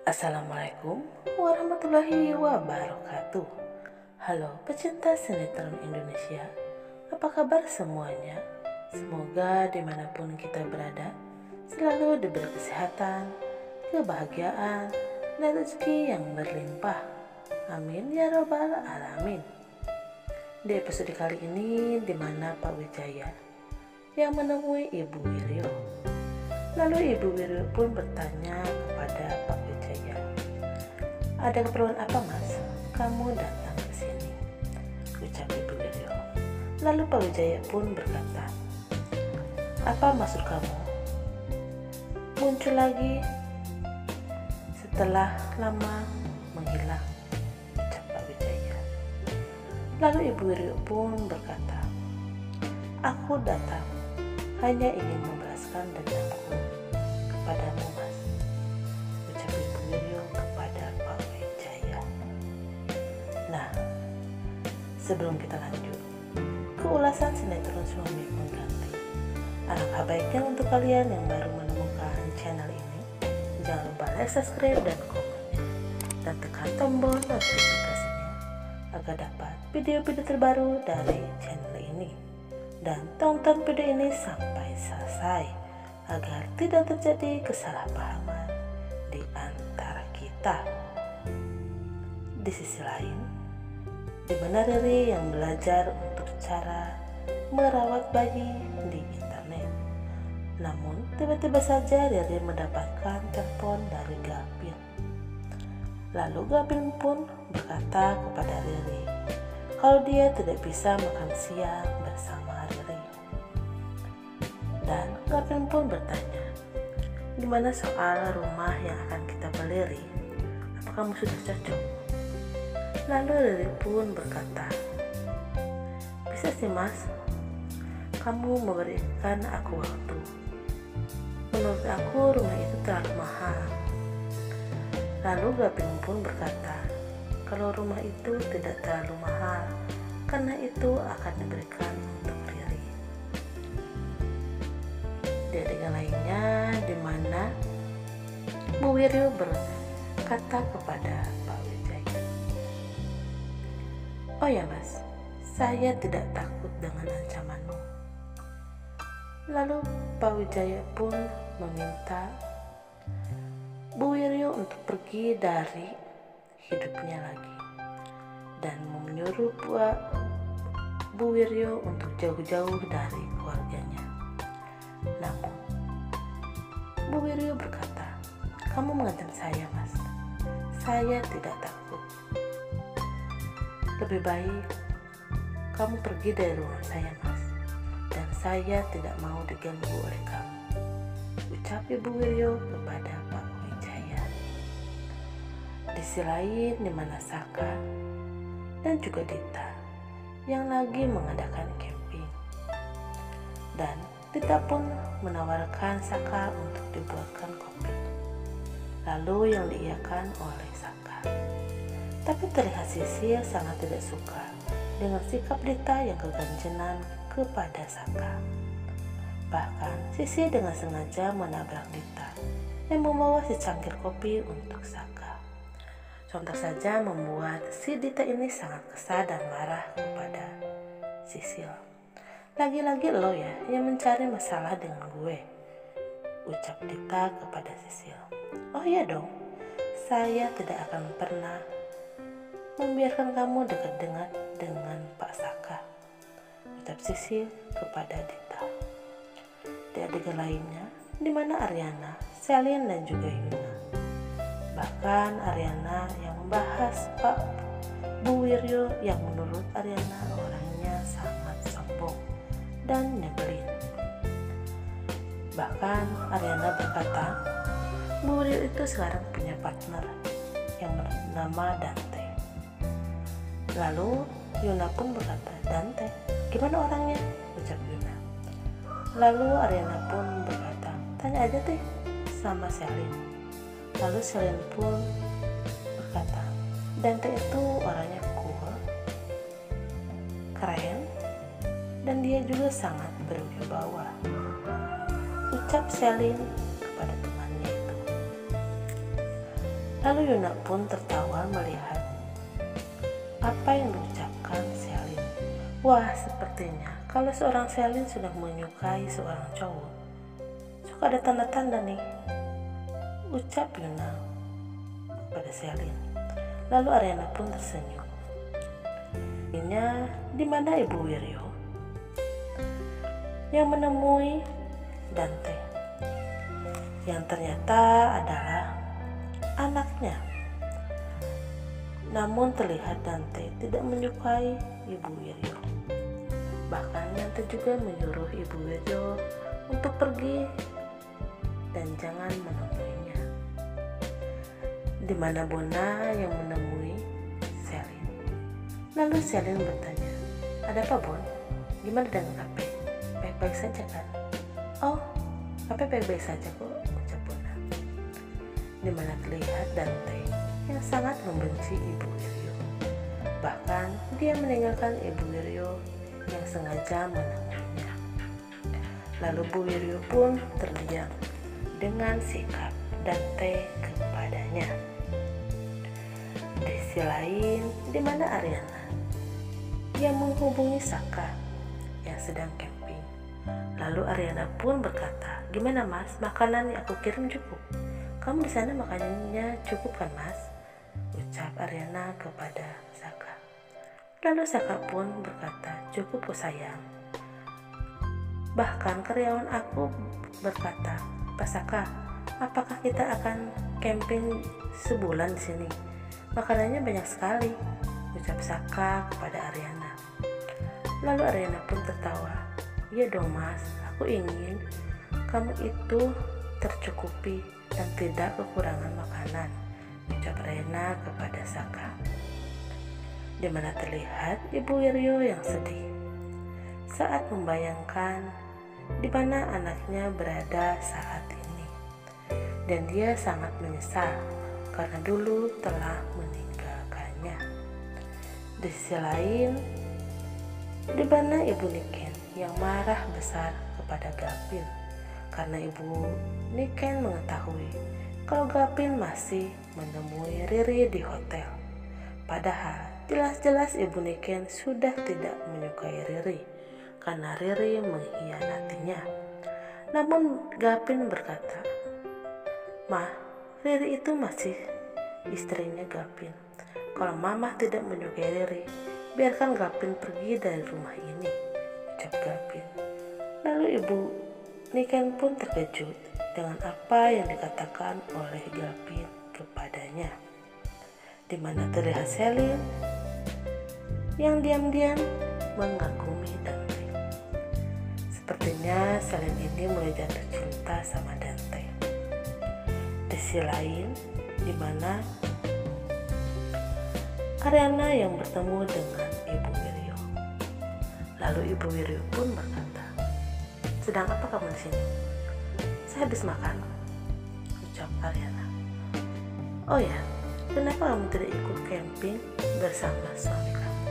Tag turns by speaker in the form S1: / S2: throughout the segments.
S1: Assalamualaikum warahmatullahi wabarakatuh. Halo pecinta sinetron Indonesia, apa kabar semuanya? Semoga dimanapun kita berada selalu diberi kesehatan, kebahagiaan, dan rezeki yang berlimpah. Amin ya robbal alamin. Di episode kali ini, di mana Pak Wijaya yang menemui Ibu Wiryo. Lalu Ibu Wiryo pun bertanya kepada Pak Wijaya, "Ada keperluan apa, Mas? Kamu datang ke sini?" ucap Ibu Wiryo. Lalu Pak Wijaya pun berkata, "Apa maksud kamu muncul lagi setelah lama menghilang?" ucap Pak Wijaya. Lalu Ibu Wiryo pun berkata, "Aku datang hanya ingin membalaskan dendamku kepadamu, Mas," ucap Ibu Wiryo kepada Pak Wijaya. Nah, sebelum kita lanjut ke ulasan sinetron Suami Pengganti, alangkah baiknya untuk kalian yang baru menemukan channel ini, jangan lupa like, subscribe, dan komennya, dan tekan tombol notifikasinya agar dapat video-video terbaru dari channel ini. Dan tonton video ini sampai selesai agar tidak terjadi kesalahpahaman di antara kita. Di sisi lain, di mana Riri yang belajar untuk cara merawat bayi di internet. Namun tiba-tiba saja Riri mendapatkan telepon dari Gavin. Lalu Gavin pun berkata kepada Riri kalau dia tidak bisa makan siang bersama Riri. Dan Gavin pun bertanya, "Gimana soal rumah yang akan kita beli, Riri? Apa kamu sudah cocok?" Lalu Riri pun berkata, "Bisa sih, Mas. Kamu memberikan aku waktu. Menurut aku rumah itu terlalu mahal." Lalu Gavin pun berkata, kalau rumah itu tidak terlalu mahal karena itu akan diberikan untuk Riri. Di adegan lainnya, di mana Bu Wiryo berkata kepada Pak Wijaya, "Oh ya, Mas, saya tidak takut dengan ancamanmu." Lalu Pak Wijaya pun meminta Bu Wiryo untuk pergi dari hidupnya lagi dan menyuruh Bu Wiryo untuk jauh-jauh dari keluarganya. Namun Bu Wiryo berkata, "Kamu mengancam saya, Mas. Saya tidak takut. Lebih baik kamu pergi dari ruangan saya, Mas. Dan saya tidak mau diganggu oleh kamu," ucap Ibu Wiryo kepada Pak Wijaya. Di sisi lain, di mana Saka dan juga Dita yang lagi mengadakan camping, dan Dita pun menawarkan Saka untuk dibuatkan kopi, lalu yang diiyakan oleh Saka. Tapi terlihat Sisil sangat tidak suka dengan sikap Dita yang keganjenan kepada Saka. Bahkan Sisil dengan sengaja menabrak Dita yang membawa secangkir kopi untuk Saka. Sontak saja membuat si Dita ini sangat kesal dan marah kepada Sisil. "Lagi-lagi lo ya yang mencari masalah dengan gue," ucap Dita kepada Sisil. "Oh iya dong, saya tidak akan pernah membiarkan kamu dekat dengan Pak Saka," ucap Sisil kepada Dita. Di adegan lainnya, di mana Aryana, Selin, dan juga Yuna. Bahkan Aryana yang membahas Pak Bu Wiryo yang menurut Aryana orangnya sangat sombong dan nyebelin. Bahkan Aryana berkata, Bu Wiryo itu sekarang punya partner yang bernama Dante. Lalu Yuna pun berkata, "Dante, gimana orangnya?" ucap Yuna. Lalu Aryana pun berkata, "Tanya aja deh sama Selin." Lalu Selin pun berkata, "Dante itu orangnya cool, keren, dan dia juga sangat berwibawa," ucap Selin kepada temannya itu. Lalu Yuna pun tertawa melihat apa yang diucapkan Selin. Wah, sepertinya kalau seorang Selin sudah menyukai seorang cowok, suka ada tanda-tanda nih, ucap Yuna pada Selin. Lalu Ariana pun tersenyum. Ini di mana Ibu Wiryo yang menemui Dante, yang ternyata adalah anaknya. Namun terlihat Dante tidak menyukai Ibu Wiryo. Bahkan Dante juga menyuruh Ibu Wiryo untuk pergi dan jangan menemuinya. Di mana Bona yang menemui Selin. Lalu Selin bertanya, ada apa Bon? Gimana dengan Kape? Baik-baik saja kan? Oh, Kape baik-baik saja kok, ucap Bona. Di mana terlihat Dante yang sangat membenci Ibu Wiryo. Bahkan dia meninggalkan Ibu Wiryo yang sengaja menemuinya. Lalu Bu Wiryo pun terdiam dengan sikap Dante kepadanya. Di sisi lain, di mana Ariana yang menghubungi Saka yang sedang camping. Lalu Ariana pun berkata, gimana Mas, makanan yang aku kirim cukup? Kamu di sana makanannya cukup kan Mas? Ucap Ariana kepada Saka. Lalu Saka pun berkata, cukup kok sayang. Bahkan karyawan aku berkata, Pak Saka, apakah kita akan camping sebulan di sini? Makanannya banyak sekali, ucap Saka kepada Ariana. Lalu Ariana pun tertawa. Iya dong Mas, aku ingin kamu itu tercukupi dan tidak kekurangan makanan, ucap Ariana kepada Saka. Di mana terlihat Ibu Wiryo yang sedih saat membayangkan di mana anaknya berada saat ini, dan dia sangat menyesal karena dulu telah meninggalkannya. Di sisi lain, di mana Ibu Niken yang marah besar kepada Gavin karena Ibu Niken mengetahui kalau Gavin masih menemui Riri di hotel. Padahal jelas-jelas Ibu Niken sudah tidak menyukai Riri karena Riri mengkhianatinya. Namun Gavin berkata, "Mah, Riri itu masih istrinya Gavin. Kalau Mama tidak menyukai Riri, biarkan Gavin pergi dari rumah ini," ucap Gavin. Lalu Ibu Niken pun terkejut dengan apa yang dikatakan oleh Gavin kepadanya. Di mana terlihat Selin yang diam-diam mengagumi Dante. Sepertinya Selin ini mulai jatuh cinta sama Dante. Di sisi lain, di mana Ariana yang bertemu dengan Ibu Wiryo. Lalu Ibu Wiryo pun berkata, sedang apa kamu di sini? Saya habis makan, ucap Ariana. Oh ya, kenapa kamu tidak ikut camping bersama suami kamu?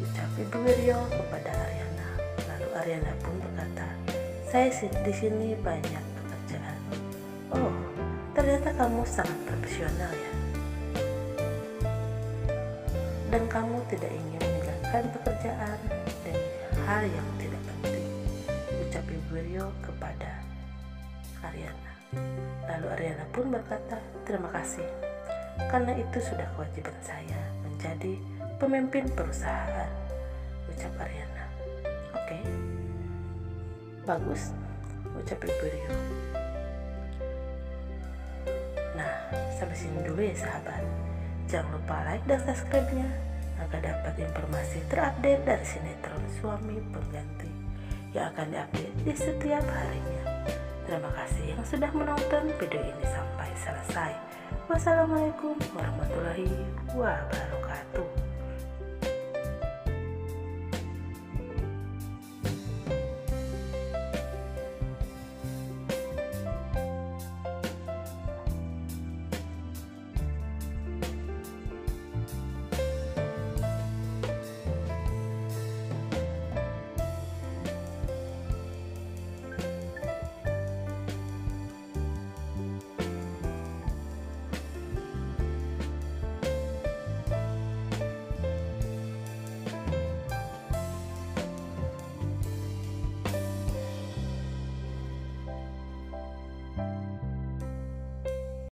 S1: Ucap Ibu Wiryo kepada Ariana. Lalu Ariana pun berkata, saya di sini banyak pekerjaan. Oh, ternyata kamu sangat profesional ya. Dan kamu tidak ingin meninggalkan pekerjaan demi hal yang tidak penting, ucap Ibu Wiryo kepada Ariana. Lalu Ariana pun berkata, terima kasih, karena itu sudah kewajiban saya menjadi pemimpin perusahaan, ucap Ariana. Oke, bagus, ucap Ibu Wiryo. Nah, sampai sini dulu ya sahabat. Jangan lupa like dan subscribe-nya agar dapat informasi terupdate dari sinetron Suami Pengganti yang akan diupdate di setiap harinya. Terima kasih yang sudah menonton video ini sampai selesai. Wassalamualaikum warahmatullahi wabarakatuh.